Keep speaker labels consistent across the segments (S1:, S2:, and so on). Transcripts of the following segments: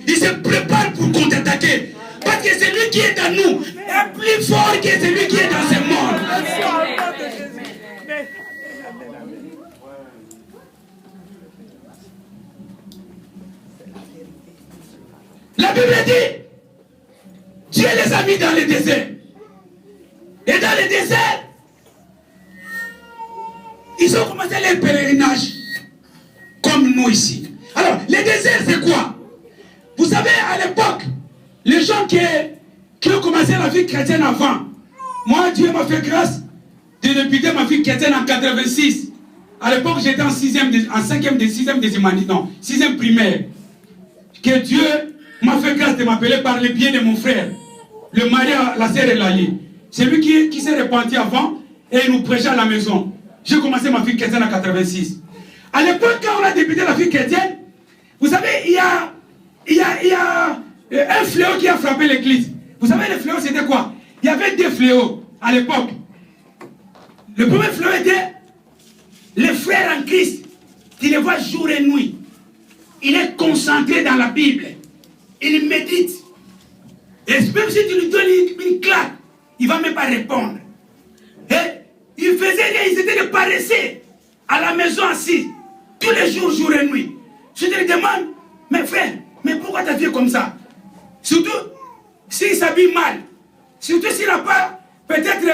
S1: Il se prépare pour contre-attaquer. Parce que celui qui est en nous est plus fort que celui qui est dans ce monde. La Bible dit, Dieu les a mis dans le désert. Et dans le désert, ils ont commencé leur pèlerinage. Comme nous ici. Alors, le désert, c'est quoi? Vous savez, à l'époque, les gens qui ont commencé la vie chrétienne avant, moi, Dieu m'a fait grâce de débuter ma vie chrétienne en 86. À l'époque, j'étais en 5e des humanités, non, 6e primaire. Que Dieu m'a fait grâce de m'appeler par le biais de mon frère, le mari, la sœur et l'allié. C'est lui qui s'est repenti avant et il nous prêchait à la maison. J'ai commencé ma vie chrétienne en 86. À l'époque, quand on a débuté la vie chrétienne, vous savez, il y a un fléau qui a frappé l'église. Vous savez, le fléau, c'était quoi? Il y avait deux fléaux à l'époque. Le premier fléau était les frères en Christ. Tu les vois jour et nuit. Il est concentré dans la Bible. Il médite. Et même si tu lui donnes une claque, il ne va même pas répondre. Et il faisait rien, ils étaient des paresseux à la maison assis. Tous les jours, jour et nuit. Je te demande, mes frères, mais pourquoi ta vie est comme ça? Surtout s'il s'habille mal. Surtout s'il n'a pas peut-être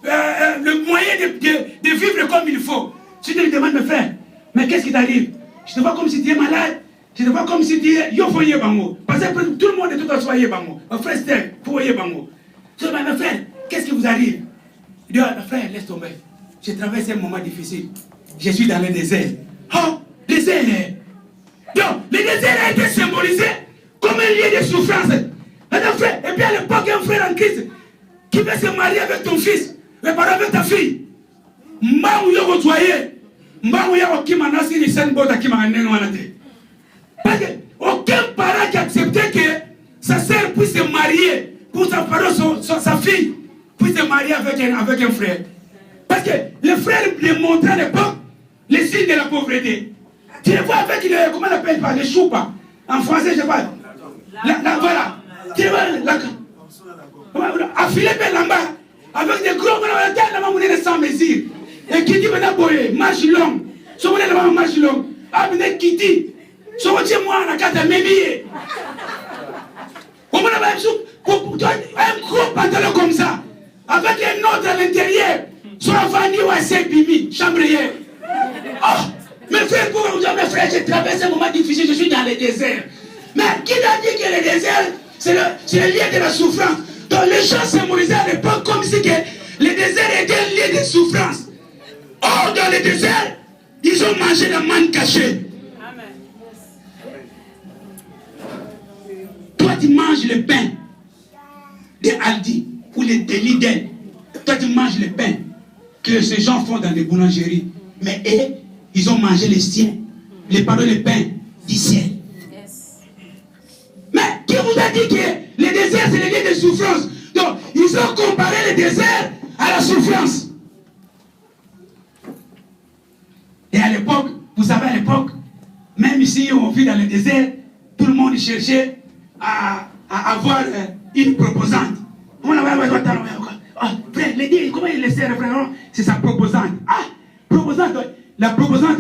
S1: le moyen de vivre comme il faut. Je te demande, mes frères, mais qu'est-ce qui t'arrive? Je te vois comme si tu es malade. Je te vois comme si tu es yofoye bango. Parce que tout le monde est tout à fait bango. Mon frère Steph, pour voyez bango. Je te dis, mes frères, qu'est-ce qui vous arrive? Il dit, mes frères, laisse tomber. J'ai traversé un moment difficile. Je suis dans le désert. Oh, désert. Donc, le désert a été symbolisé comme un lieu de souffrance. Maintenant, frère, et puis à l'époque, un frère en Christ qui veut se marier avec ton fils, mais pas avec ta fille. Mbaou yoko toye, mbaou yoko kimanasi ni sen bota kimanene wanate. Parce que aucun parent qui acceptait que sa sœur puisse se marier pour sa fille puisse se marier avec un frère. Parce que les frères les montraient à l'époque les signes de la pauvreté. Tu les vois avec le, comment on appelle pas, les choupas. En français, je sais pas. Voilà. Tu les vois, affilé par là-bas, avec des gros monnaie sans mesure. Et qui dit maintenant, boye, marche longue. Ce monnaie là-bas, marche longue. Ah, mais qui dit, ce monnaie moi, on a qu'à t'améliorer. On m'a un gros pantalon comme ça, avec un autre à l'intérieur, soit vendu à 5 bimi, chambrier. Oh! Mes frères, pour vous dire, mes frères, j'ai traversé un moment difficile, je suis dans le désert. Mais qui a dit que le désert, c'est le lieu de la souffrance? Donc les gens symbolisaient à l'époque comme si que le désert était un lieu de souffrance. Or, dans le désert, ils ont mangé la manne cachée. Amen. Toi, tu manges le pain de Aldi ou de Lidl. Toi, tu manges le pain que ces gens font dans les boulangeries. Mais eux, ils ont mangé les siens, les pain du ciel. Yes. Mais qui vous a dit que le désert c'est le lieu de souffrance? Donc, ils ont comparé le désert à la souffrance. Et à l'époque, vous savez à l'époque, même ici on vit dans le désert, tout le monde cherchait à avoir une proposante. Frère, comment il laissait le frère? C'est sa proposante. Ah, proposante. La proposante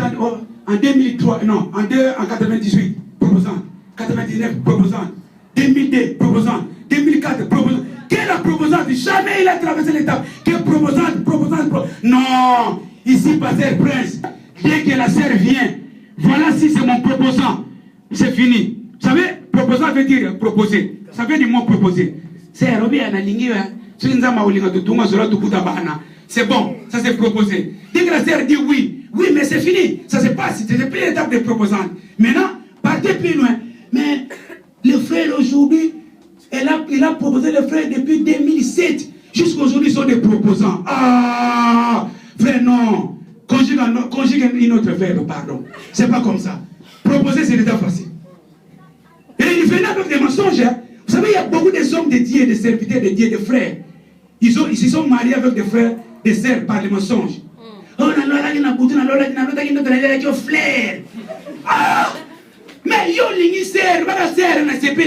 S1: en 2003, non, en 98, proposante. 99, proposante. 2002, proposante. 2004, proposante. Quelle est la proposante? Jamais il a traversé l'étape. Quelle proposante? Non, ici, Pasteur Prince, dès que la sœur vient, voilà si c'est mon proposant. C'est fini. Vous savez, proposant veut dire proposer. Ça veut dire mot proposer. C'est c'est bon, ça c'est proposé. Dès que la sœur dit oui, oui, mais c'est fini, ça se passe, c'est plus l'étape de proposante. Maintenant, partez plus loin. Mais le frère aujourd'hui, il a proposé le frère depuis 2007. Jusqu'aujourd'hui, ils sont des proposants. Ah, frère, non. Conjugue une autre verbe, pardon. C'est pas comme ça. Proposer, c'est déjà facile. Et il venait avec des mensonges. Hein. Vous savez, il y a beaucoup de hommes de Dieu, de serviteurs de Dieu, de frères. Ils se sont mariés avec des frères, des sœurs par les mensonges. Oh, ah, mais yo lingi sœur, ma sœur na CP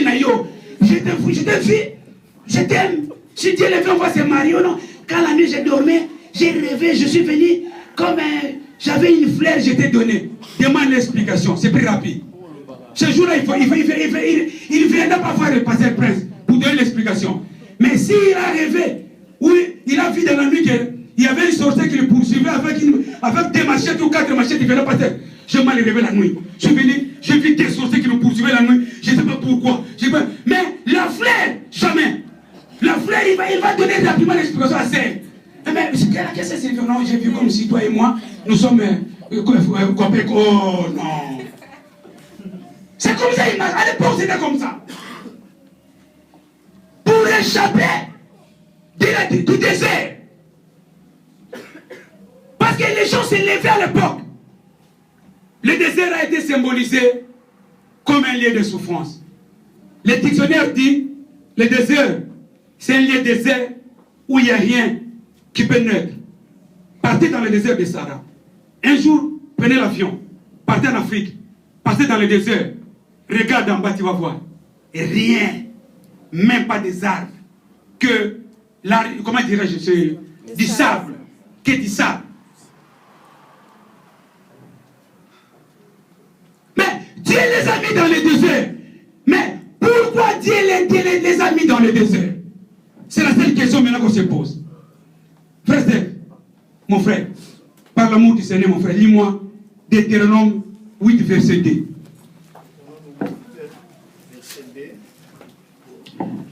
S1: cette fille, je t'aime. Si Dieu les fait, on va se marier ou non. Quand la nuit, j'ai dormi, j'ai rêvé, je suis venu, comme j'avais une fleur, je t'ai donné. Demande l'explication, c'est plus rapide. Ce jour-là, il viendra pas voir le pasteur Prince pour donner l'explication. Mais s'il a rêvé, ou il a vu dans la nuit qu'il y avait une sorcière qui le poursuivait avec des machettes ou 4 machettes, il venait pasteur. Je m'en ai rêvé la nuit. Je suis venu, j'ai vu des sorciers qui me poursuivaient la nuit. Je ne sais pas pourquoi. Mais la fleur, jamais. La fleur, il va donner rapidement l'explication à celle. Mais qu'est-ce que c'est? Non, j'ai vu comme si toi et moi, nous sommes copains. Oh non. C'est comme ça, à l'époque, c'était comme ça. Pour échapper du désert. Parce que les gens s'est levés à l'époque. Le désert a été symbolisé comme un lieu de souffrance. Le dictionnaire dit, le désert, c'est un lieu désert où il n'y a rien qui peut naître. Partez dans le désert de Sahara. Un jour, prenez l'avion, partez en Afrique, partez dans le désert, regarde en bas, tu vas voir. Et rien, même pas des arbres, que, comment dirais-je, du sable, que du sable. Mais Dieu les a mis dans le désert. Mais pourquoi Dieu les a mis dans le désert? C'est la seule question maintenant qu'on se pose. Frère Steph, mon frère, par l'amour du Seigneur, mon frère, lis-moi Deutéronome 8, verset 2.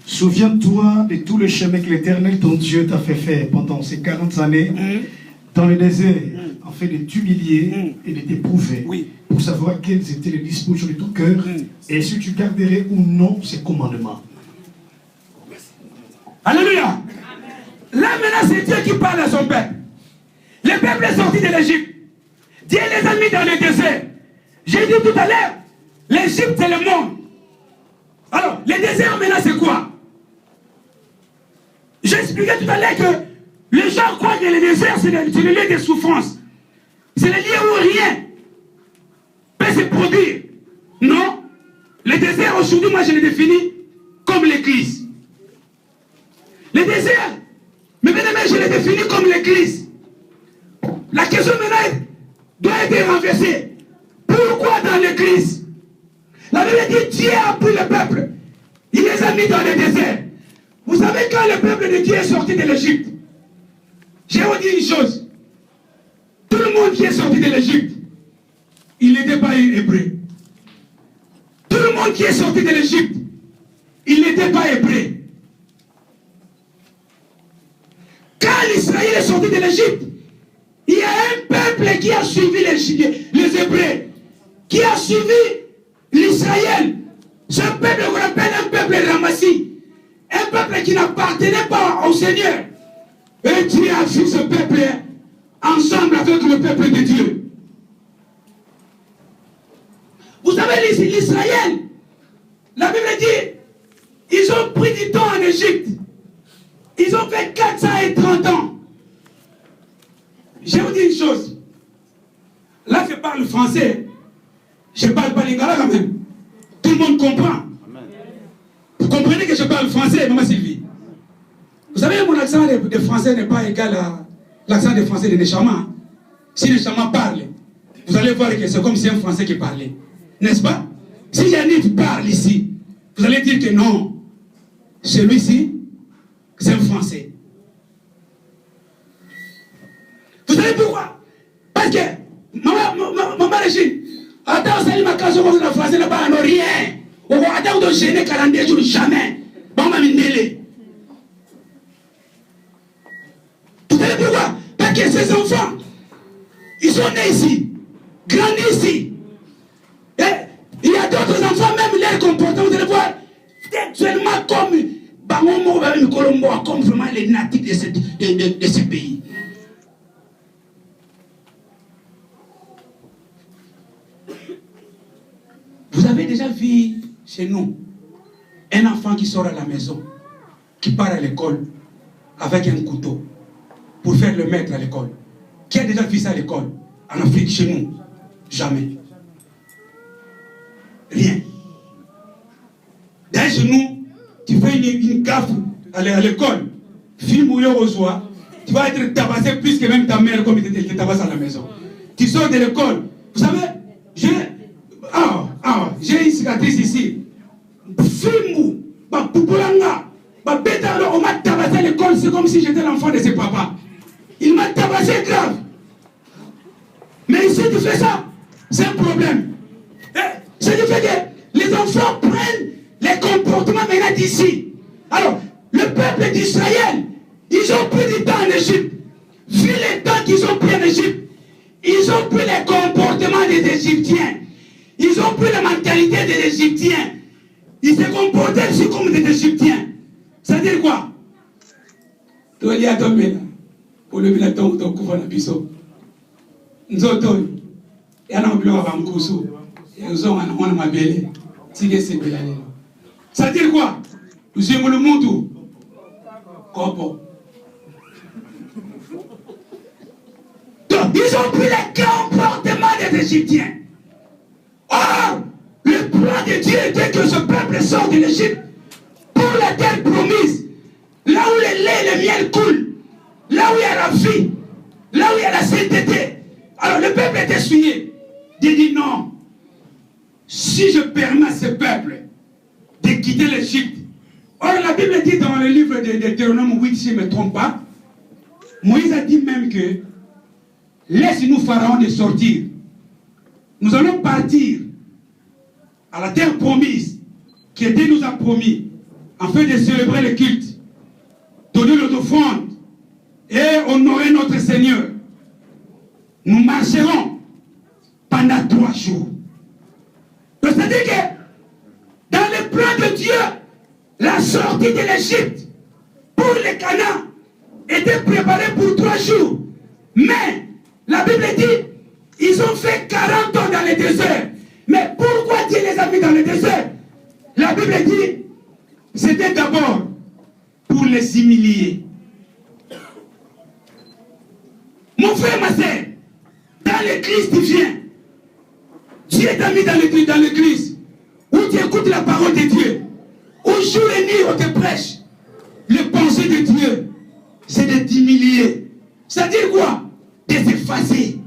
S2: Souviens-toi de tout le chemin que l'Éternel, ton Dieu, t'a fait faire pendant ces 40 années dans le désert, afin de t'humilier et de t'éprouver, pour savoir quelles étaient les dispositions de ton cœur et si tu garderais ou non ses commandements.
S1: Alléluia. Là maintenant, c'est Dieu qui parle à son peuple. Le peuple est sorti de l'Égypte. Dieu les a mis dans le désert. J'ai dit tout à l'heure, l'Égypte c'est le monde. Alors, le désert maintenant c'est quoi? J'ai expliqué tout à l'heure que les gens croient que le désert c'est le lieu de souffrance. C'est le lieu où rien peut se produire. Non. Le désert aujourd'hui, moi je le définis comme l'église. Le désert, mais bien aimé, je le définis comme l'église. La question maintenant doit être renversée. Pourquoi dans l'église? La Bible dit Dieu a pris le peuple. Il les a mis dans le désert. Vous savez quand le peuple de Dieu est sorti de l'Égypte, je vais vous dire une chose. Tout le monde qui est sorti de l'Égypte, il n'était pas hébreu. Tout le monde qui est sorti de l'Égypte, il n'était pas hébreu. Quand l'Israël est sorti de l'Égypte, il y a un peuple qui a suivi les Hébreux, qui a suivi l'Israël. Ce peuple qu'on appelle un peuple ramassis, un peuple qui n'appartenait pas au Seigneur. Et Dieu a fait ce peuple ensemble avec le peuple de Dieu. Vous savez, l'Israël, la Bible dit, ils ont pris du temps en Égypte. Ils ont fait 430 ans. Je vous dis une chose. Là, je parle français. Je ne parle pas lingala quand même. Tout le monde comprend. Amen. Vous comprenez que je parle français, Maman Sylvie? Vous savez, mon accent de français n'est pas égal à l'accent de français de Nechama. Si Nechama parle, vous allez voir que c'est comme si un français qui parlait. N'est-ce pas? Si Yannick parle ici, vous allez dire que non. Celui-ci, c'est un français. Vous savez pourquoi? Parce que, maman Régine, attends, salut ma case, on français n'est pas en rien. On va attendre de gêner 42 jours, jamais. Bon, ma mindele. Vous savez pourquoi? Parce que ces enfants, ils sont nés ici, grandis ici. Et il y a d'autres enfants, même leur comportement, vous allez voir, textuellement comme vraiment les natifs de ce pays. Vous avez déjà vu chez nous un enfant qui sort à la maison, qui part à l'école avec un couteau pour faire le maître à l'école. Qui a déjà vu ça à l'école? En Afrique, chez nous? Jamais. Rien. D'ailleurs, chez nous, tu fais une gaffe à l'école, film ou reçoit, tu vas être tabassé plus que même ta mère comme elle te tabasse à la maison. Tu sors de l'école. Vous savez, j'ai une cicatrice ici. Film on m'a tabassé à l'école, c'est comme si j'étais l'enfant de ses papas. Il m'a tabassé grave. Mais ici, tu fais ça, c'est un problème. Ce qui fait que les enfants prennent les comportements maintenant d'ici. Alors, le peuple d'Israël, ils ont pris du temps en Égypte. Vu les temps qu'ils ont pris en Égypte, ils ont pris les comportements des Égyptiens. Ils ont pris la mentalité des Égyptiens. Ils se comportaient aussi comme des Égyptiens. Ça veut dire quoi? Tu vas dire pour le bilaton, tu vas faire biso. Nous autres, il y a un peu de Bamkoussou. Et nous avons un mabélé. Ça veut dire quoi? Nous avons le monde. Kopo. Ils ont pris les comportements des Égyptiens. Or, le plan de Dieu était que ce peuple sorte de l'Égypte pour la terre promise, là où le lait et le miel coulent, là où il y a la vie, là où il y a la sainteté. Alors le peuple était souillé. Dieu dit non. Si je permets à ce peuple de quitter l'Égypte. Or la Bible dit dans le livre de Deutéronome 8, si je ne me trompe pas, Moïse a dit même que laisse-nous Pharaon de sortir. Nous allons partir à la terre promise qui Dieu nous a promis afin de célébrer le culte, donner notre offrande et honorer notre Seigneur. Nous marcherons pendant 3 jours. Donc c'est-à-dire que dans le plan de Dieu, la sortie de l'Égypte pour les Canaan était préparée pour 3 jours. Mais la Bible dit, ils ont fait 40 ans dans le désert. Mais pourquoi Dieu les a mis dans le désert? La Bible dit, c'était d'abord pour les humilier. Mon frère, ma soeur, dans le Christ, tu viens. Dieu t'a mis dans le Christ, où tu écoutes la parole de Dieu, où jour et nuit on te prêche. Le pensée de Dieu, c'est de t'humilier. C'est-à-dire quoi? De s'effacer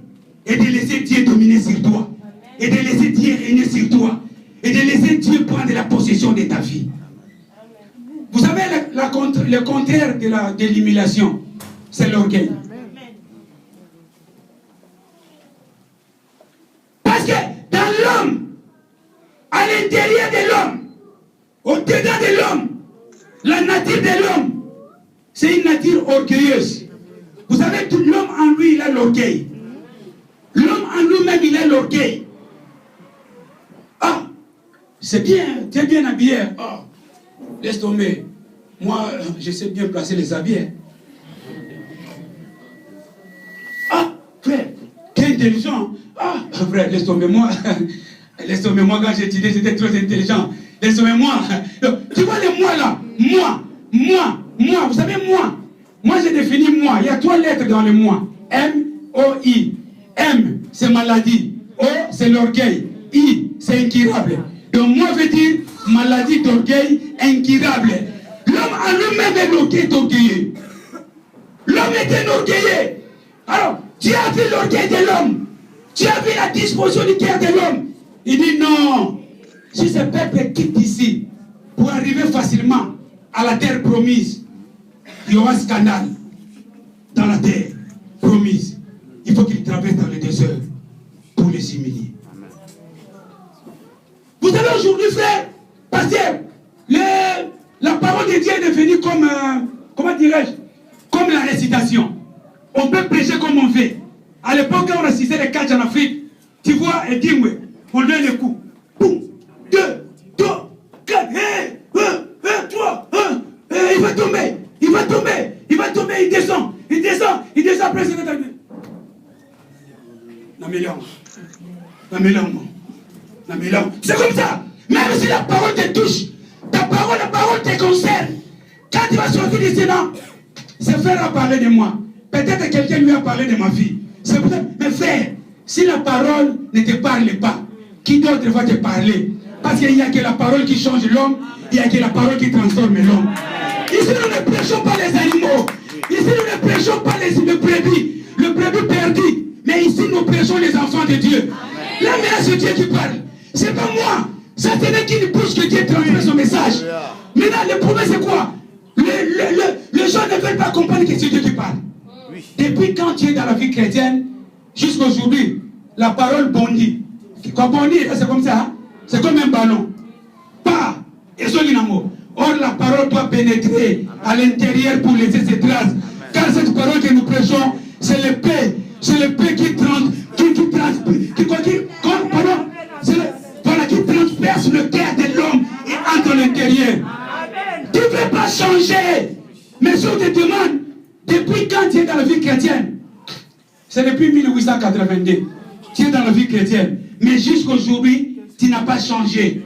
S1: et de laisser Dieu dominer sur toi. Et de laisser Dieu régner sur toi. Et de laisser Dieu prendre la possession de ta vie. Vous savez, le contraire de l'humiliation, c'est l'orgueil. Parce que dans l'homme, à l'intérieur de l'homme, au-dedans de l'homme, la nature de l'homme, c'est une nature orgueilleuse. Vous savez, tout l'homme en lui, il a l'orgueil. L'homme en lui-même, il a l'orgueil. Ah, c'est bien, tu es bien habillé. Ah, laisse tomber. Moi, je sais bien placer les habits. Ah, frère, tu es intelligent. Ah, frère, laisse tomber moi. Laisse tomber moi quand j'étudiais, j'étais très intelligent. Laisse tomber moi. Tu vois les moi là? Moi. Vous savez moi? Moi, j'ai défini moi. Il y a 3 lettres dans le moi. M-O-I. M, c'est maladie. O, c'est l'orgueil. I, c'est incurable. Donc moi, je veux dire maladie d'orgueil incurable. L'homme en lui-même est orgueilleux. L'homme est un orgueilleux. Alors, tu as vu l'orgueil de l'homme. Tu as vu la disposition du cœur de l'homme. Il dit non. Si ce peuple quitte ici pour arriver facilement à la terre promise, il y aura un scandale dans la terre promise. Il faut qu'il traverse dans le désert pour les humilier. Vous savez aujourd'hui, frère, pasteur, la parole de Dieu est devenue comme, comment dirais-je, comme la récitation. On peut prêcher comme on veut. À l'époque, quand on récitait les catchs en Afrique, tu vois, et dis, on donne les coups. Boum, 2, 3, 4, 3, il va tomber, il descend, après c'est terminé. C'est comme ça. Même si la parole te touche, la parole te concerne. Quand tu vas sortir d'ici, non, c'est frère a parlé de moi. Peut-être que quelqu'un lui a parlé de ma vie. C'est pour ça. Mais frère, si la parole ne te parle pas, qui d'autre va te parler? Parce qu'il n'y a que la parole qui change l'homme, il n'y a que la parole qui transforme l'homme. Ici, nous ne prêchons pas les animaux. Ici, nous ne prêchons pas le brebis perdu. Mais ici, nous prêchons les enfants de Dieu. Là, maintenant, c'est Dieu qui parle. C'est pas moi. Ça, ce n'est qu'une bouche que Dieu transmet son message. Maintenant, le problème, c'est quoi? Les gens ne veulent pas comprendre que c'est Dieu qui parle. Depuis quand tu es dans la vie chrétienne, jusqu'à aujourd'hui, la parole bondit. Quand bondit, c'est comme ça. Hein? C'est comme un ballon. Pas. Et son amour. Or, la parole doit pénétrer à l'intérieur pour laisser ses traces. Car cette parole que nous prêchons, c'est l'épée. C'est l'épée qui transperce le cœur de l'homme et entre l'intérieur. Tu ne veux pas changer. Mais si on te demande, depuis quand tu es dans la vie chrétienne? C'est depuis 1882. Tu es dans la vie chrétienne. Mais jusqu'aujourd'hui, tu n'as pas changé.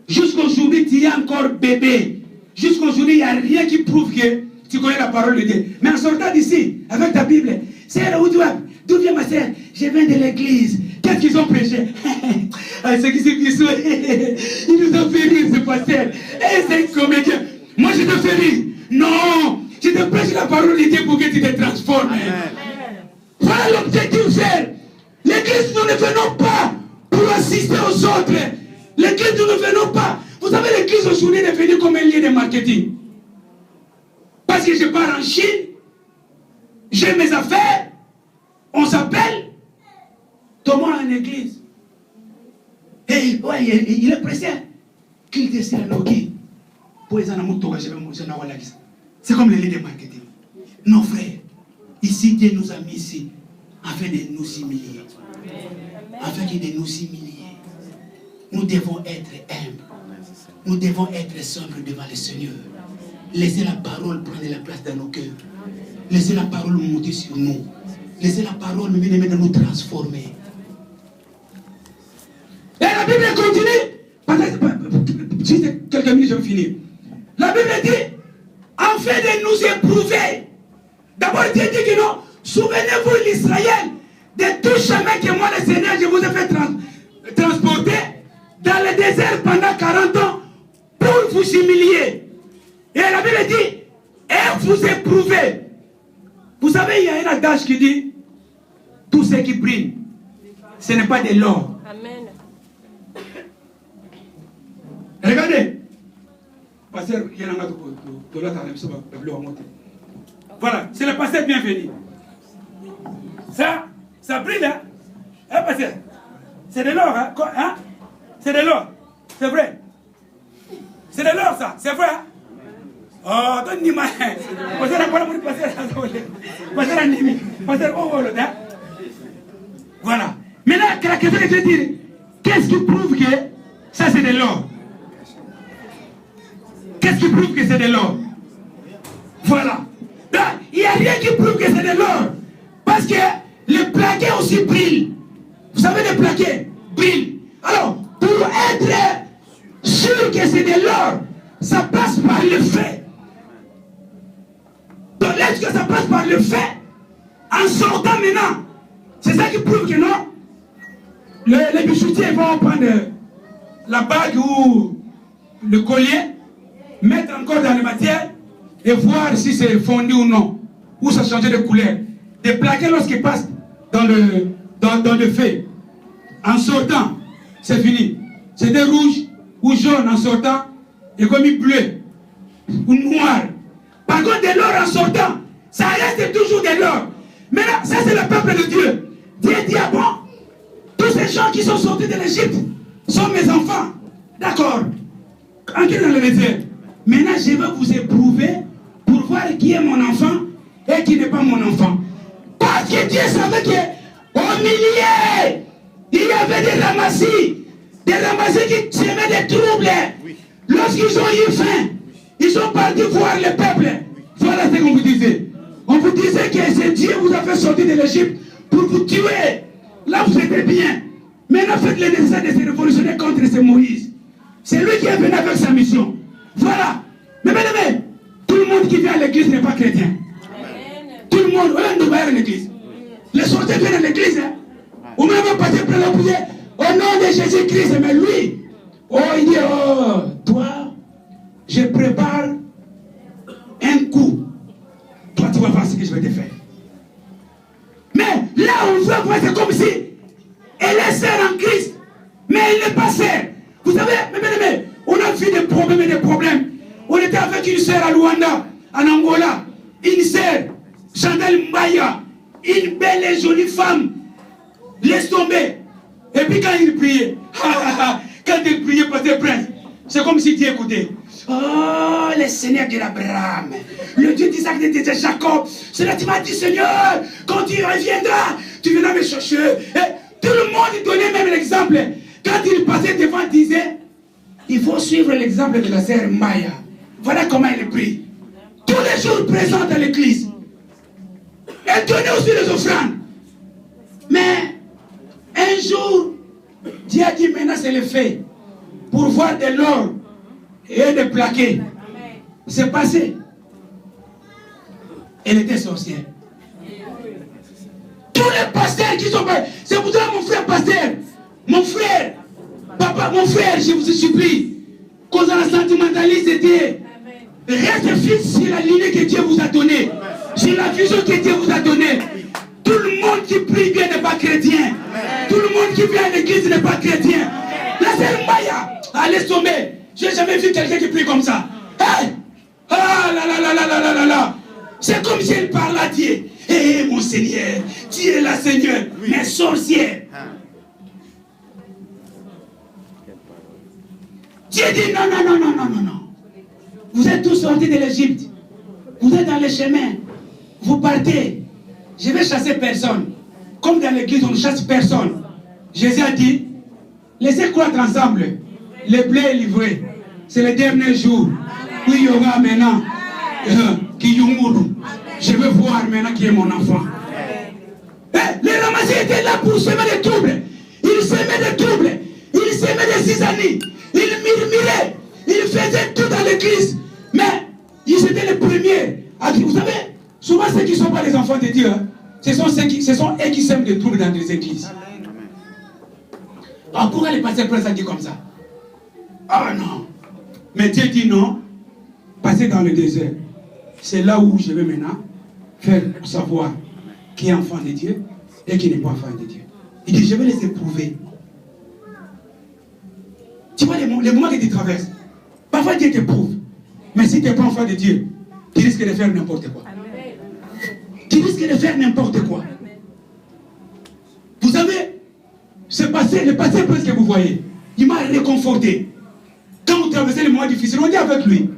S1: Jusqu'aujourd'hui, tu es encore bébé. Jusqu'aujourd'hui, il n'y a rien qui prouve que tu connais la parole de Dieu. Mais en sortant d'ici, avec ta Bible, c'est là où tu vas. D'où vient ma sœur? Je viens de l'église. Qu'est-ce qu'ils ont prêché? Ceux qui ils nous ont fait rire, ce pasteur. C'est comédien. Moi, je te fais rire. Non, je te prêche la parole de Dieu pour que tu te transformes. Voilà l'objectif, frère. L'église, nous ne venons pas pour assister aux autres. L'église, nous ne venons pas. Vous savez, l'église aujourd'hui est devenue comme un lien de marketing. Parce que je pars en Chine, j'ai mes affaires, on s'appelle Thomas en église. Et ouais, il est pressé qu'il décide à l'oki. C'est comme les liens de marketing. Non, frère, ici, Dieu nous a mis ici afin de nous humilier. Afin de nous humilier. Nous devons être humbles. Nous devons être sombres devant le Seigneur. Laissez la parole prendre la place dans nos cœurs. Laissez la parole monter sur nous. Laissez la parole nous transformer. Et la Bible continue. Juste quelques minutes, je vais finir. La Bible dit, afin de nous éprouver. D'abord, Dieu dit que non. Souvenez-vous l'Israël de tout chemin que moi, le Seigneur, je vous ai fait transporter dans le désert pendant 40 ans pour vous humilier. Et la Bible dit, et vous éprouver. Vous savez, il y a un adage qui dit, tout ce qui brille, ce n'est pas de l'or.
S3: Amen.
S1: Regardez. Voilà, c'est le pasteur bienvenu. Ça brille, hein? Hein, pasteur? C'est de l'or, hein? C'est de l'or. C'est vrai. C'est de l'or, ça. C'est vrai, hein? Oh, donne-moi. Voilà. Maintenant, la question que je veux dire, qu'est-ce qui prouve que ça c'est de l'or? Qu'est-ce qui prouve que c'est de l'or? Voilà. Il n'y a rien qui prouve que c'est de l'or. Parce que le plaqué aussi brille. Vous savez, le plaqué brille. Alors, pour être sûr que c'est de l'or, ça passe par le fait. Donc, est-ce que ça passe par le fait? En sortant maintenant, c'est ça qui prouve que non. Les bijoutiers vont prendre la bague ou le collier, mettre encore dans la matière et voir si c'est fondu ou non, ou ça change de couleur. Des plaqués lorsqu'ils passent dans le feu. En sortant, c'est fini. C'est des rouges ou jaunes en sortant, et comme bleu ou noir. Par contre, de l'or en sortant, ça reste toujours de l'or. Maintenant, ça c'est le peuple de Dieu. Dieu dit, ah bon, tous ces gens qui sont sortis de l'Égypte sont mes enfants. D'accord. Entrez dans le désert. Maintenant, je vais vous éprouver pour voir qui est mon enfant et qui n'est pas mon enfant. Parce que Dieu savait qu'au milieu, il y avait des ramassis qui semaient des troubles. Lorsqu'ils ont eu faim, ils sont partis voir le peuple. Voilà ce qu'on vous disait. On vous disait que c'est Dieu vous a fait sortir de l'Égypte pour vous tuer. Là, vous êtes bien. Maintenant, faites le nécessaire de se révolutionner contre ce Moïse. C'est lui qui est venu avec sa mission. Voilà. Mais bien, tout le monde qui vient à l'église n'est pas chrétien. Tout le monde, on doit aller à l'église. Les sorciers viennent à l'église. Ou même passer pour la prière au nom de Jésus-Christ. Mais lui, Oh, il dit, oh, toi, je prépare un coup. Toi, tu vas voir ce que je vais te faire. Mais là, on voit, c'est comme si elle est sœur en Christ, mais elle n'est pas sœur. Vous savez, mais, on a vu des problèmes et des problèmes. On était avec une sœur à Luanda, en Angola, une sœur, Chantal Mbaya, une belle et jolie femme. Laisse tomber. Et puis quand il priait, quand il priait, Pasteur Prince, c'est comme si tu écoutais. Oh, le Seigneur de l'Abraham, le Dieu d'Isaac, de Jacob. Cela tu m'as dit, Seigneur, quand tu reviendras, tu viendras me chercher. Et tout le monde donnait même l'exemple. Quand il passait devant, il disait, il faut suivre l'exemple de la sœur Maya. Voilà comment elle prie. Tous les jours présente à l'église. Elle donnait aussi les offrandes. Mais un jour, Dieu a dit maintenant c'est le fait. Pour voir de l'or et de plaquer. C'est passé. Elle était sorcière. Tous les pasteurs qui sont pas. C'est pour ça mon frère pasteur, mon frère, papa, mon frère, je vous supplie, cause de la sentimentalité, reste fixe sur la ligne que Dieu vous a donnée, sur la vision que Dieu vous a donnée. Tout le monde qui prie bien n'est pas chrétien. Tout le monde qui vient à l'église n'est pas chrétien. La sœur Maya, allez tomber. Je n'ai jamais vu quelqu'un qui prie comme ça. Hey! Ah là là là là là là là là. C'est comme si elle parle à Dieu. Hé mon Seigneur, Dieu est la Seigneur, mais sorcière. Dieu dit non, non, non, non, non, non, non. Vous êtes tous sortis de l'Égypte. Vous êtes dans le chemin. Vous partez. Je vais chasser personne. Comme dans l'église, on ne chasse personne. Jésus a dit, laissez croître ensemble. Le blé est livré. C'est le dernier jour. Où il y aura maintenant qui Yunguru. Je veux voir maintenant qui est mon enfant. Les ramassés étaient là pour semer des troubles. Ils semaient des troubles. Ils semaient des zizanies. Ils murmuraient. Ils faisaient tout dans l'église. Mais ils étaient les premiers. Vous savez, souvent ceux qui ne sont pas les enfants de Dieu, hein, ce sont eux qui sèment des troubles dans les églises. Alors pourquoi les pasteurs Prince a dit comme ça? Ah non. Mais Dieu dit non. Passez dans le désert. C'est là où je vais maintenant faire savoir qui est enfant de Dieu et qui n'est pas enfant de Dieu. Il dit, je vais les éprouver. Tu vois les moments que tu traverses. Parfois Dieu t'éprouve. Mais si tu n'es pas enfant de Dieu, tu risques de faire n'importe quoi. Tu risques de faire n'importe quoi. Vous savez, le passé Prince que vous voyez, il m'a réconforté. Quand vous traversez les moments difficiles, on dit avec lui.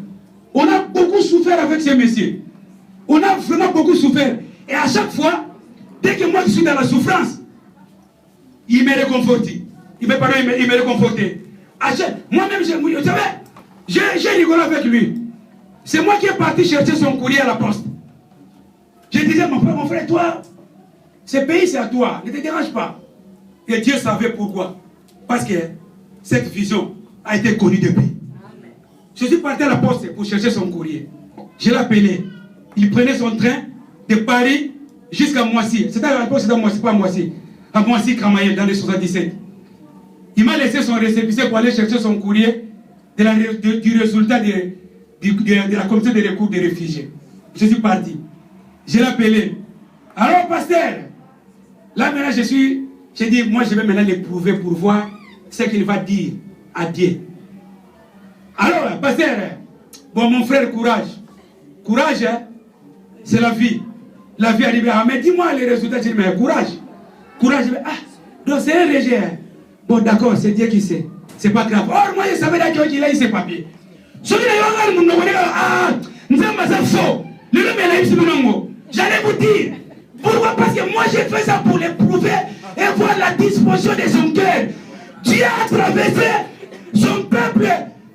S1: On a beaucoup souffert avec ces messieurs. On a vraiment beaucoup souffert. Et à chaque fois, dès que moi je suis dans la souffrance, il me réconforte. Il me réconforte. Moi-même, vous savez, j'ai rigolé avec lui. C'est moi qui est parti chercher son courrier à la poste. Je disais, mon frère, toi, ce pays c'est à toi, ne te dérange pas. Et Dieu savait pourquoi. Parce que cette vision a été connue depuis. Je suis parti à la poste pour chercher son courrier. Je l'ai appelé. Il prenait son train de Paris jusqu'à Moissy. C'était à la poste, c'était à Moissy, pas à Moissy. À Moissy-Cramayel, dans les 77. Il m'a laissé son récépissé pour aller chercher son courrier du résultat de la commission de recours des réfugiés. Je suis parti. Je l'ai appelé. Alors, pasteur, là maintenant j'ai dit, moi je vais maintenant l'éprouver pour voir ce qu'il va dire à Dieu. Alors, pasteur, bon mon frère, courage. Courage, hein, c'est la vie. La vie arrive. Mais dis-moi les résultats. Je dis, mais courage. Courage. Ah, donc c'est un rejet. Hein. Bon, d'accord, c'est Dieu qui sait. C'est pas grave. Or, moi, je savais qu'il a eu ses papiers. J'allais vous dire. Pourquoi? Parce que moi, j'ai fait ça pour l'éprouver et voir la disposition de son cœur. Dieu a traversé son peuple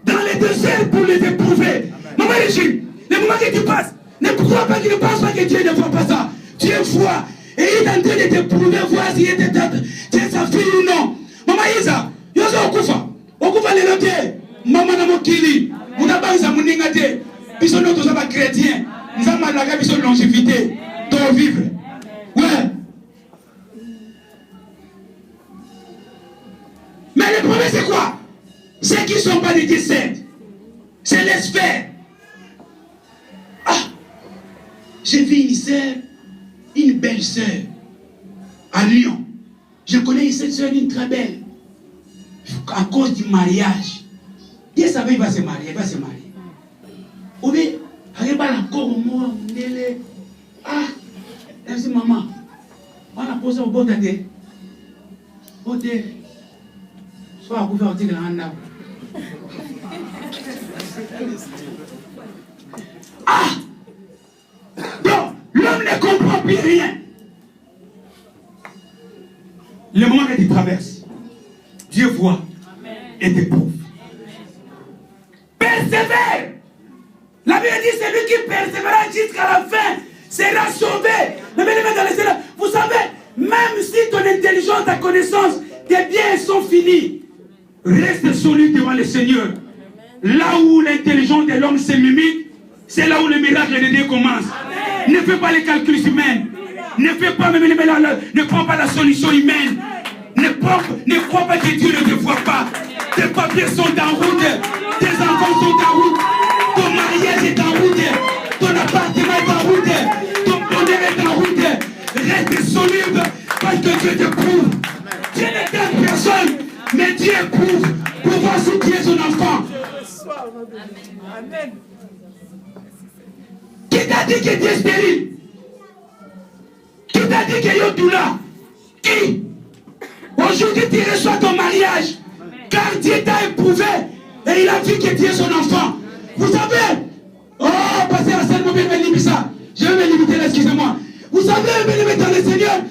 S1: dans les déserts pour les éprouver. Maman Régine, le moment que tu passes, ne crois pas qu'il ne pense pas que Dieu ne voit pas ça. Dieu voit. Et il est en train de t'éprouver, voir si tu es sa fille ou non. Maman Isa, Yozo Okufa. Okufa le note. Maman Namokili. Mounabanza Mouningate. Bisson nous sommes chrétiens. Nous avons la bisson longévité. Pour vivre. Ouais. Mais le problème c'est quoi? C'est qu'il pas de 17. C'est laisse faire. Ah, j'ai vu une sœur, une belle sœur à Lyon. Je connais cette sœur, une très belle. À cause du mariage. Dieu savait qu'il va se marier, il va se marier. Oui, il va encore au moins. Ah, merci maman. On a posé au bon d'année. Au dé. Soit à gouverner la hand. Ah! Donc, l'homme ne comprend plus rien. Le moment que tu traverses, Dieu voit et t'éprouve. Persévère. La Bible dit celui qui persévérera jusqu'à la fin sera sauvé. La Bible met dans les Seigneurs. Vous savez, même si ton intelligence, ta connaissance, tes biens sont finis, reste solide devant le Seigneur. Là où l'intelligence de l'homme se limite, c'est là où le miracle de Dieu commence. Amen. Ne fais pas les calculs humains. Ne fais pas même ne prends pas la solution humaine. Ne crois pas que Dieu ne te voit pas. Tes papiers sont en route. Tes enfants sont en route. Ton mariage est en route. Ton appartement est en route. Ton bonheur est en route. Reste solide parce que Dieu te prouve. Dieu ne t'aime personne, mais Dieu prouve pour voir si tu es son enfant. Amen. Qui t'a dit que tu es stérile? Qui t'a dit que yo tout là? Qui? Aujourd'hui tu reçois ton mariage. Car Dieu t'a éprouvé et il a vu que tu es son enfant. Vous savez, oh, passez à cette mobile, je vais me limiter là, excusez-moi. Vous savez, bien dans le Seigneur,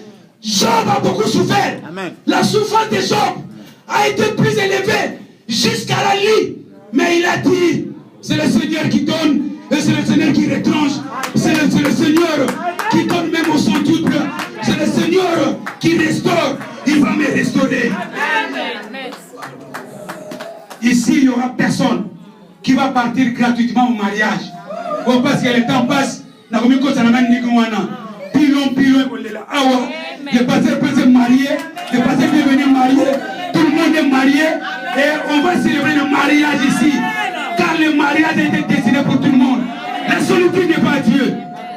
S1: Job a beaucoup souffert. Amen. La souffrance de Job a été plus élevée jusqu'à la lit. Mais il a dit, c'est le Seigneur qui donne et c'est le Seigneur qui retranche. C'est le Seigneur qui donne même au centuple. C'est le Seigneur qui restaure. Il va me restaurer. Amen. Ici, il n'y aura personne qui va partir gratuitement au mariage. Oh, parce que le temps passe. Pilon, le pasteur peut se marier, le pasteur peut venir marier, tout le monde est marié et on va célébrer le mariage ici. Car le mariage a été décidé pour tout le monde. La solitude n'est pas Dieu.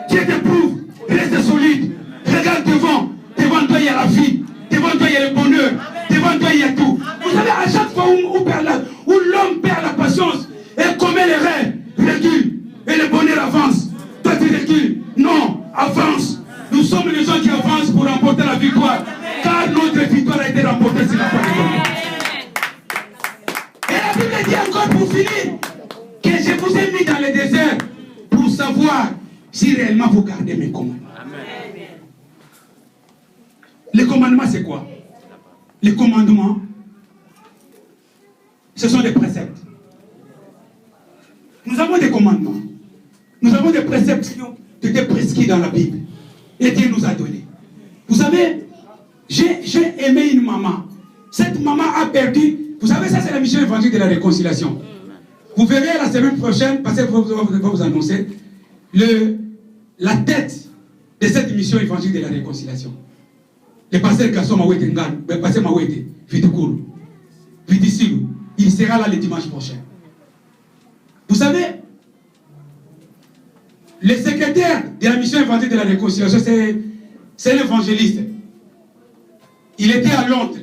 S1: Dieu t'éprouve, reste solide. Regarde devant toi il y a la vie, devant toi il y a le bonheur, devant toi il y a tout. Vous savez, à chaque fois où l'homme perd la patience et commet les rêves, recule et le bonheur avance. Toi tu recules, non, avance. Nous sommes les gens qui avancent pour remporter la victoire. Car notre victoire a été remportée sur la foi de l'homme. Et la Bible dit encore pour finir que je vous ai mis dans le désert pour savoir si réellement vous gardez mes commandements. Amen. Les commandements, c'est quoi? Les commandements, ce sont des préceptes. Nous avons des commandements. Nous avons des préceptes qui ont été prescrits dans la Bible. Et Dieu nous a donné. Vous savez, j'ai aimé une maman. Cette maman a perdu. Vous savez, ça c'est la mission évangélique de la réconciliation. Vous verrez la semaine prochaine, parce que je vais vous annoncer, la tête de cette mission évangélique de la réconciliation. Le pasteur Gaston Mawete Ngan, le pasteur Mawete, Vitukuru, Vitisilu, il sera là le dimanche prochain. Vous savez, le secrétaire de la mission évangélique de la réconciliation, c'est l'évangéliste. Il était à Londres.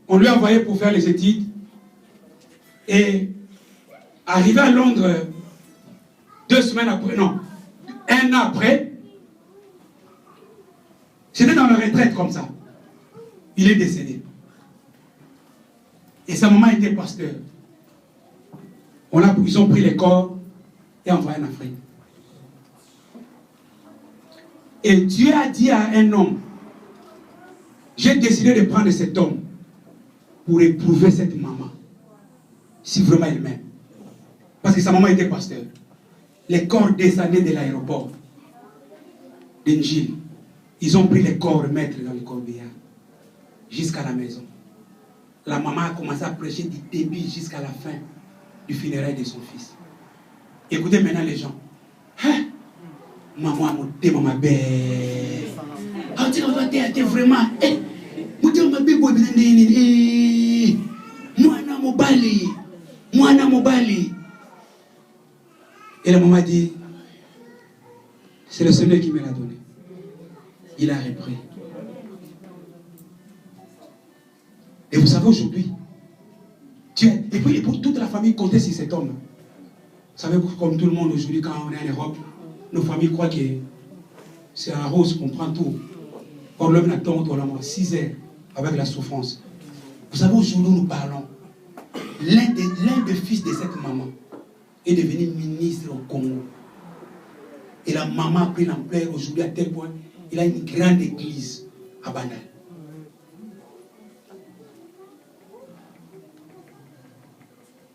S1: On lui a envoyé pour faire les études. Et arrivé à Londres, 2 semaines après, non, 1 an après, j'étais dans la retraite comme ça. Il est décédé. Et sa maman était pasteur. Ils ont pris les corps et envoyé en Afrique. Et Dieu a dit à un homme, j'ai décidé de prendre cet homme pour éprouver cette maman. Si vraiment elle m'aime. Parce que sa maman était pasteur. Les corps descendaient de l'aéroport d'Engil. Ils ont pris les corps, mettre dans le corbillard. Jusqu'à la maison. La maman a commencé à prêcher du début jusqu'à la fin du funérail de son fils. Écoutez maintenant les gens. Hein? Maman, maman, belle. Ah, tu es vraiment. Moi, Mwana mobali. Et la maman dit, c'est le Seigneur qui me l'a donné. Il a repris. Et vous savez aujourd'hui, et puis pour toute la famille comptait sur cet homme. Vous savez, comme tout le monde aujourd'hui, quand on est en Europe, nos familles croient que c'est un rose qu'on prend tout. Or, l'homme attend 6 heures avec la souffrance. Vous savez, aujourd'hui, nous parlons. L'un des fils de cette maman est devenu ministre au Congo. Et la maman a pris l'ampleur aujourd'hui à tel point, il a une grande église à Bandal.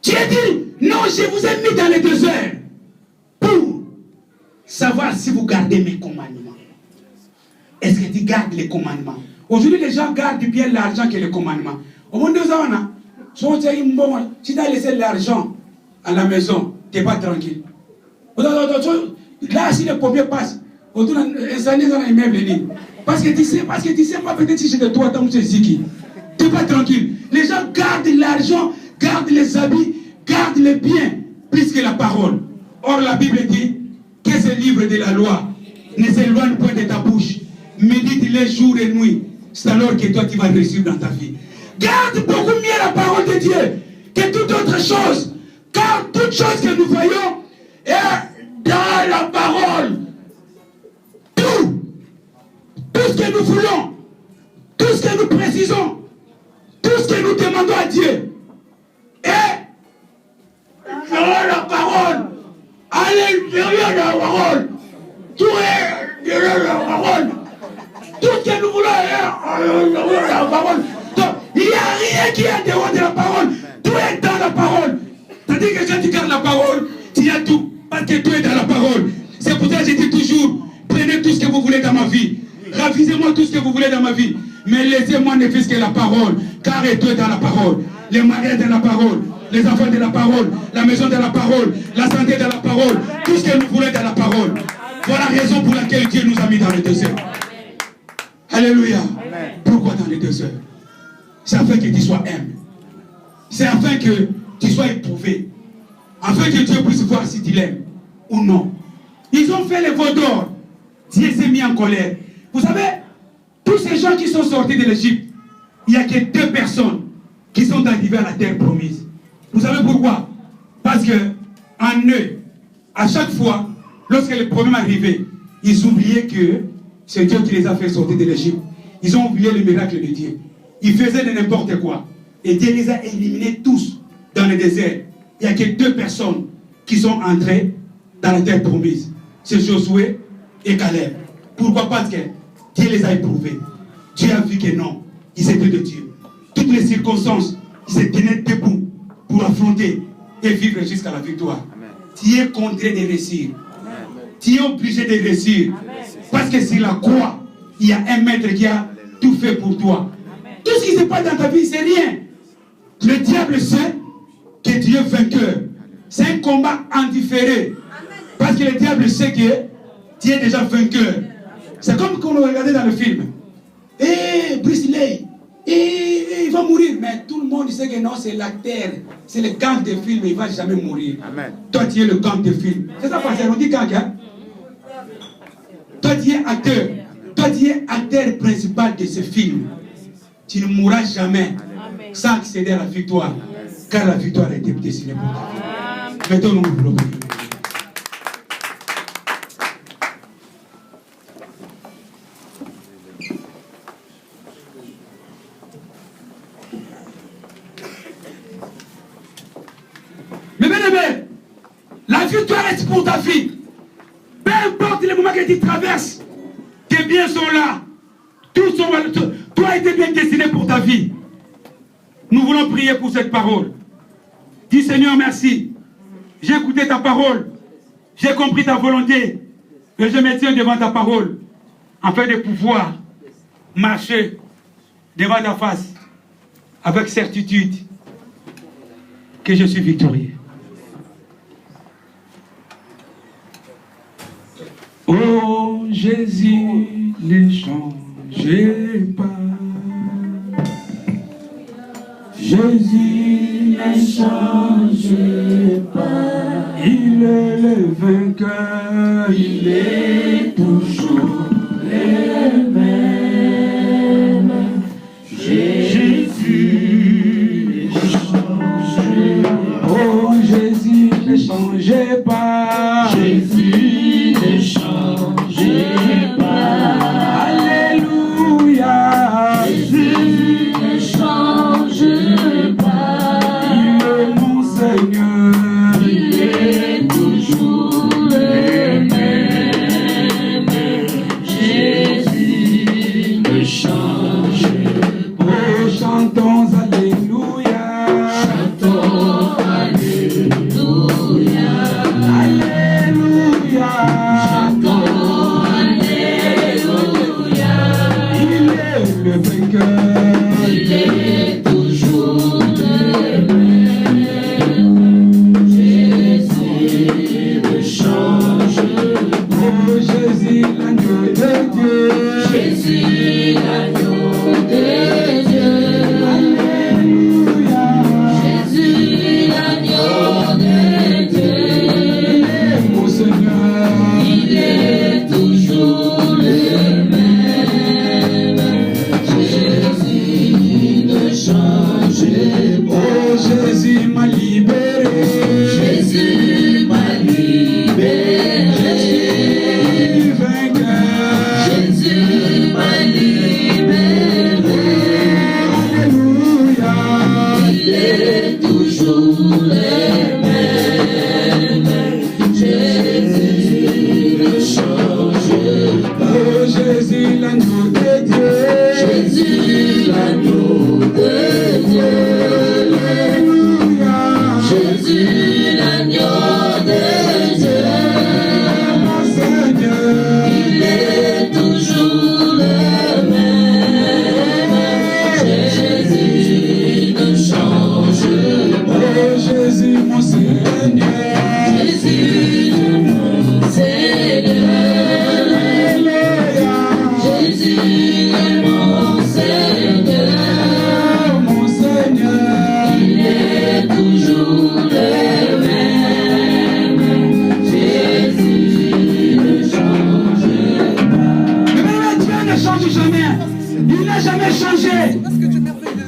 S1: Tu as dit, non, je vous ai mis dans le désert pour savoir si vous gardez mes commandements. Est-ce que tu gardes les commandements? Aujourd'hui, les gens gardent bien l'argent que les commandements. Au moins 2 ans, si tu as laissé l'argent à la maison, tu n'es pas tranquille. Là, si les pompiers passent, parce que tu sais pas peut-être si c'est de toi, tu n'es pas tranquille. Les gens gardent l'argent, gardent les habits, gardent les biens, plus que la parole. Or, la Bible dit que ce livre de la loi ne s'éloigne point de ta bouche. Médite-les jour et nuit. C'est alors que toi, tu vas réussir dans ta vie. Garde beaucoup mieux la parole de Dieu que toute autre chose. Car toute chose que nous voyons est dans la parole. Tout ce que nous voulons, tout ce que nous précisons, tout ce que nous demandons à Dieu est dans la parole. À l'intérieur de la parole. Tout est dans la parole. Tout ce que nous voulons est dans la parole. Donc, il n'y a rien qui est dehors de la parole. Tout est dans la parole. C'est-à-dire que quand tu gardes la parole, tu as tout. Parce que tout est dans la parole. C'est pour ça que je dis toujours, prenez tout ce que vous voulez dans ma vie. Ravisez-moi tout ce que vous voulez dans ma vie. Mais laissez-moi ne fût-ce que la parole. Car tout est dans la parole. Les mariages de la parole. Les enfants de la parole. La maison de la parole. La santé de la parole. Tout ce que nous voulons dans la parole. Voilà la raison pour laquelle Dieu nous a mis dans le désert. Alléluia. Pourquoi dans le désert? C'est afin que tu sois humble. C'est afin que tu sois éprouvé. Afin que Dieu puisse voir si tu l'aimes ou non. Ils ont fait les veaux d'or. Dieu s'est mis en colère. Vous savez, tous ces gens qui sont sortis de l'Égypte, il n'y a que 2 personnes qui sont arrivées à la terre promise. Vous savez pourquoi? Parce que en eux, à chaque fois, lorsque le problème arrivait, ils oubliaient que c'est Dieu qui les a fait sortir de l'Égypte. Ils ont oublié le miracle de Dieu. Ils faisaient de n'importe quoi. Et Dieu les a éliminés tous dans le désert. Il n'y a que 2 personnes qui sont entrées dans la terre promise. C'est Josué et Caleb. Pourquoi? Parce que Dieu les a éprouvés. Dieu a vu que non, ils étaient de Dieu. Toutes les circonstances, ils se tenaient debout pour affronter et vivre jusqu'à la victoire. Tu es contraint de réussir. Tu es obligé de réussir. Parce que sur la croix, il y a un maître qui a tout fait pour toi. Tout ce qui se passe dans ta vie, c'est rien. Le diable sait que Dieu est vainqueur. C'est un combat indifféré. Parce que le diable sait que Dieu est déjà vainqueur. C'est comme quand on regardait dans le film. Bruce Lee, il va mourir. Mais tout le monde sait que non, c'est l'acteur. C'est le gang de film, il ne va jamais mourir. Amen. Toi, tu es le gang de film. C'est ça, parce qu'on dit gang, hein? Toi, tu es acteur. Toi, tu es acteur principal de ce film. Tu ne mourras jamais sans accéder à la victoire. Car la victoire a été destinée pour toi. Mettons-nous pour le pays. Mais bien aimé, la victoire est pour ta vie. Peu importe les moments que tu traverses, tes biens sont là. Tout a été bien destiné pour ta vie. Nous voulons prier pour cette parole. Dis Seigneur, merci. J'ai écouté ta parole. J'ai compris ta volonté. Et je me tiens devant ta parole afin de pouvoir marcher devant ta face avec certitude que je suis victorieux. Oh Jésus, ne changez pas. Jésus, ne
S3: change pas.
S1: Il est le vainqueur,
S3: Il est toujours le même. Jésus ne change pas.
S1: oh Jésus ne change pas.
S3: Jésus ne change pas.
S1: Alléluia.
S3: Jésus ne change pas.
S1: Il est mon Seigneur.
S3: Il est toujours le même. Jésus ne change pas.
S1: Oh, chantons Alléluia.
S3: Chantons Alléluia.
S1: Alléluia.
S3: Chantons Alléluia.
S1: Il est le vainqueur.
S3: Il est toujours le même. Jésus ne change pas.
S1: Oh Jésus, l'agneau de Dieu.
S3: Jésus, l'agneau de Dieu.
S1: Alléluia.
S3: Jésus, l'agneau de Dieu.
S1: Mon Seigneur.
S3: Il est toujours le même. Jésus ne change
S1: Oh
S3: pas.
S1: Jésus m'a libéré.
S3: Jésus m'a libéré.
S1: Vainqueur.
S3: Jésus m'a libéré.
S1: Alléluia.
S3: Il est toujours le même. Jésus ne change pas.
S1: Oh Jésus, l'agneau de Dieu.
S3: Jésus, l'agneau de Dieu.
S1: Alléluia.
S3: Jésus, l'agneau de Dieu.
S1: Mon Seigneur.
S3: Il est toujours le même. Jésus ne change
S1: Oh
S3: pas.
S1: Jésus, mon Seigneur.
S3: Jésus, mon Seigneur.
S1: Alléluia.
S3: Jésus est mon Seigneur.
S1: Mon Seigneur.
S3: Il est toujours le même. Jésus ne change pas.
S1: Mais même Dieu ne change jamais. Il n'a jamais changé.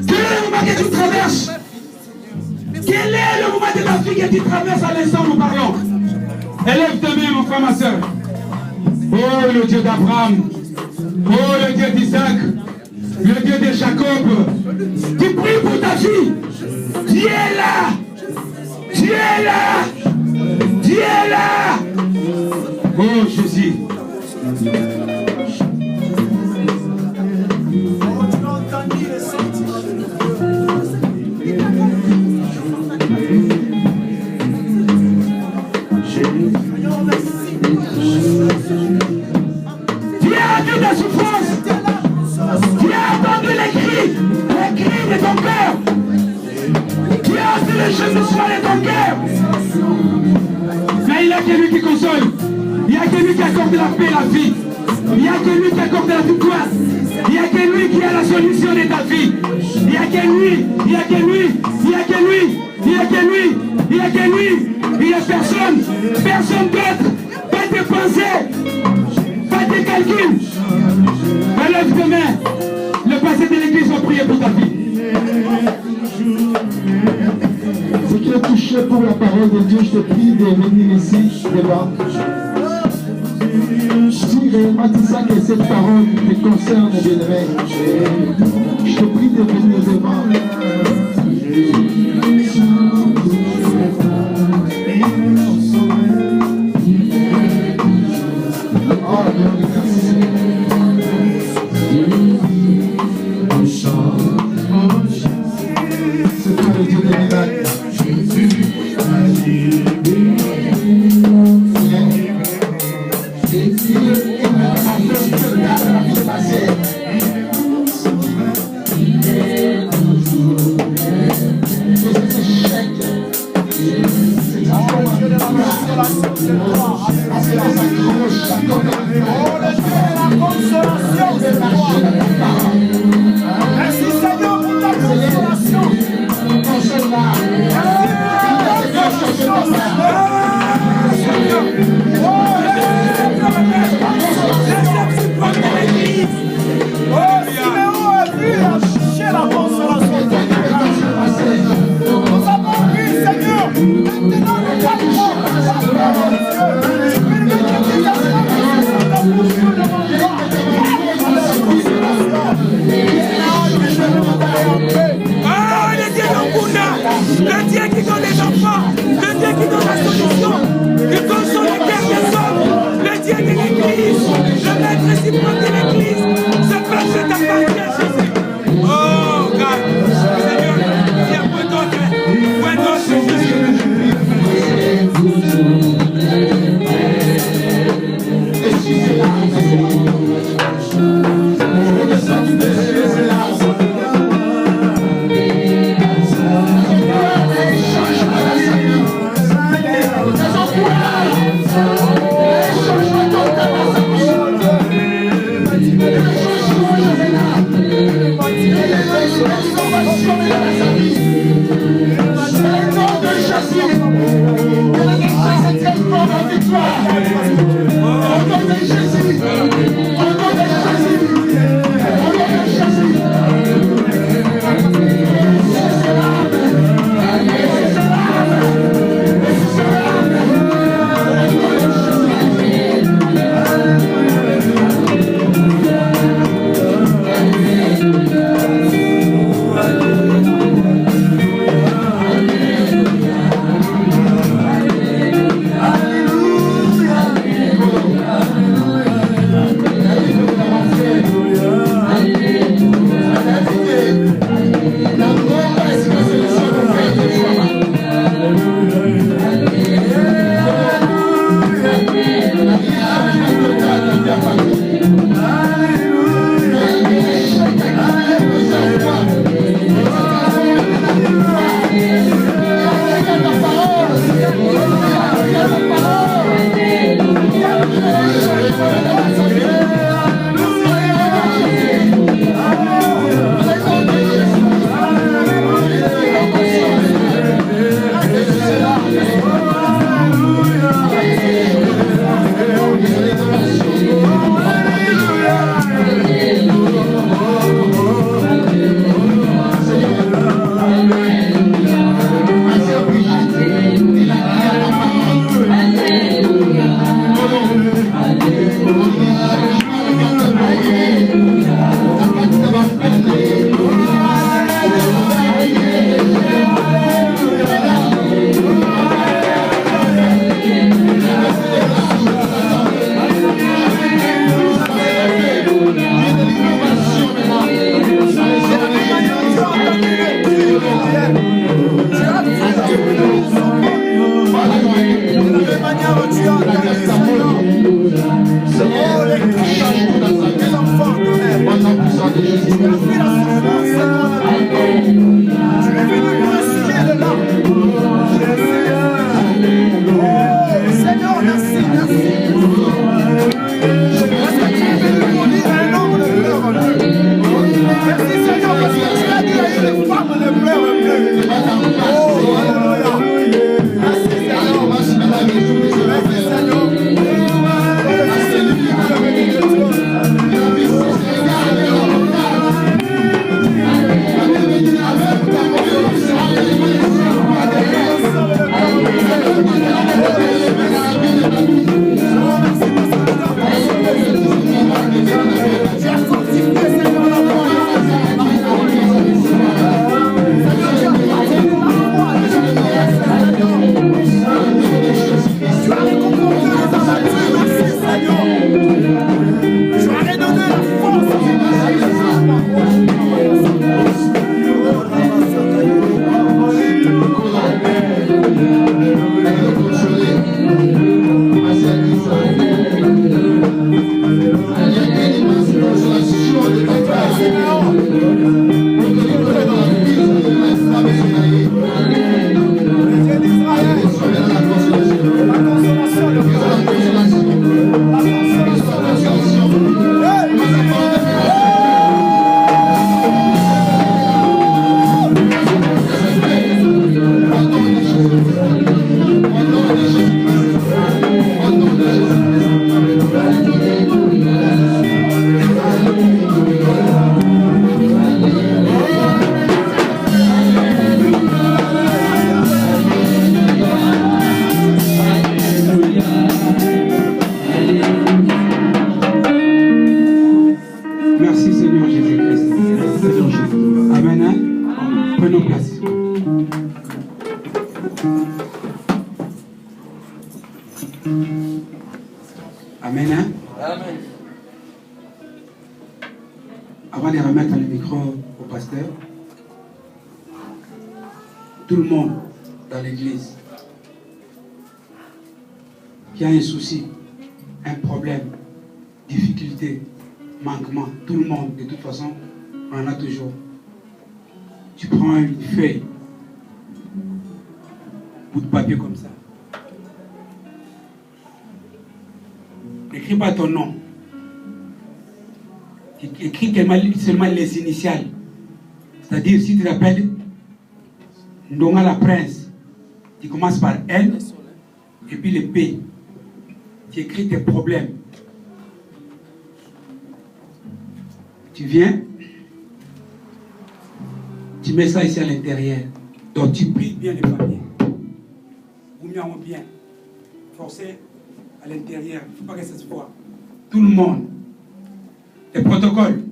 S1: Quel est le moment que tu traverses? Quel est le moment de ta vie que tu traverses à l'instant où nous parlons? Élève tes mains, mon frère, ma soeur. Oh, le Dieu d'Abraham. Oh, le Dieu d'Isaac. Le Dieu de Jacob. Tu pries pour ta vie. Dieu est là. Dieu est là. Dieu est là. Oh, Jésus. Dieu a vu ta souffrance. Dieu a entendu les cris de ton cœur. Dieu a aussi le gémissement de ton cœur. Mais il n'y a que lui qui console. Il n'y a que lui qui accorde la paix et la vie. Il n'y a que lui qui accorde la victoire. Il n'y a que lui qui a la solution de ta vie. Il n'y a que lui. Il n'y a que lui. Il n'y a que lui. Il n'y a que lui. Il n'y a que lui. Il n'y a personne. Personne d'autre. Pas de pensée. Pas de calcul. Relève tes mains. Le passé de l'église va prier pour ta vie.
S4: Si tu es touché pour la parole de Dieu, je te prie de venir ici devant. Si réellement tu sens que cette parole te concerne, bien-aimé, je te prie de venir devant. Oh, c'est toi le Dieu des miracles.
S5: Merci Seigneur pour ta consolation.
S1: bâtiment de l'église, ce péché t'appartient, Jésus. Oh, God. Seigneur, il y a point d'autre. Point d'autre, Jésus.
S5: Amen. Hein?
S6: Amen.
S1: Avant de remettre le micro au pasteur, tout le monde dans l'église qui a un souci, un problème, difficulté, manquement, tout le monde, de toute façon, on en a toujours. Tu prends une feuille, bout de papier comme ça. N'écris pas ton nom. Écris seulement les initiales. C'est-à-dire, si tu t'appelles Ndonga la Prince, tu commences par N et puis le P. Tu écris tes problèmes. Tu viens, tu mets ça ici à l'intérieur. Donc tu plies bien les papiers. Vous mettez bien. Forcez à l'intérieur. Il ne faut pas que ça se voit. Tout le monde. Les protocoles.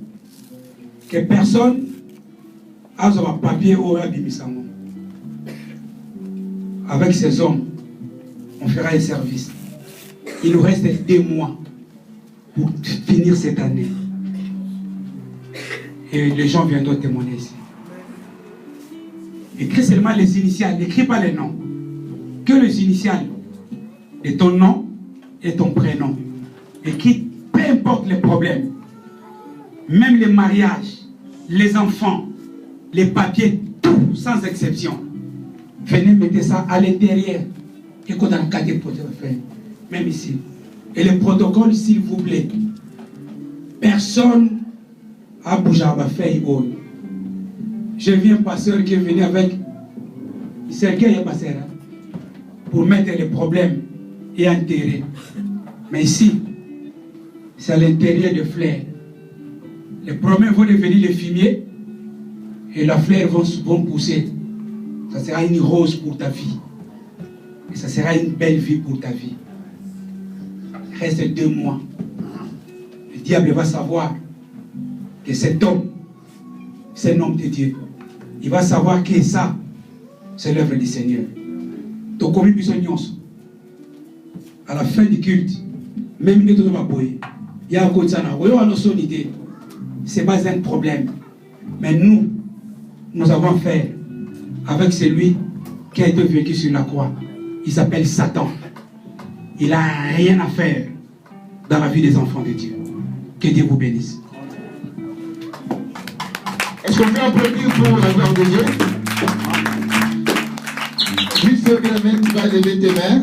S1: Que personne a un papier au Abimisango. Avec ces hommes, on fera un service. Il nous reste 2 mois pour finir cette année. Et les gens viendront témoigner ici. Écris seulement les initiales, n'écris pas les noms. Que les initiales de ton nom et ton prénom. Écris peu importe les problèmes. Même les mariages, les enfants, les papiers, tout sans exception. Venez mettre ça à l'intérieur. Et qu'on a un cadet pour te faire. Même ici. Et les protocoles, s'il vous plaît. Personne a bougé à ma feuille. Je viens un pasteur qui est venu avec Sergueï pasteur pour mettre les problèmes et enterrer. Mais ici, c'est à l'intérieur de fleurs. Les problèmes vont devenir les fumiers et les fleurs vont pousser. Ça sera une rose pour ta vie. Et ça sera une belle vie pour ta vie. Il reste 2 mois. Le diable va savoir que cet homme, c'est un homme de Dieu. Il va savoir que ça, c'est l'œuvre du Seigneur. Donc, comme à la fin du culte, même si il y a un côté, ce n'est pas un problème. Mais nous avons fait avec celui qui a été vécu sur la croix. Il s'appelle Satan. Il n'a rien à faire dans la vie des enfants de Dieu. Que Dieu vous bénisse.
S4: Est-ce qu'on peut applaudir pour la gloire de Dieu? Juste bien, tu vas lever tes mains.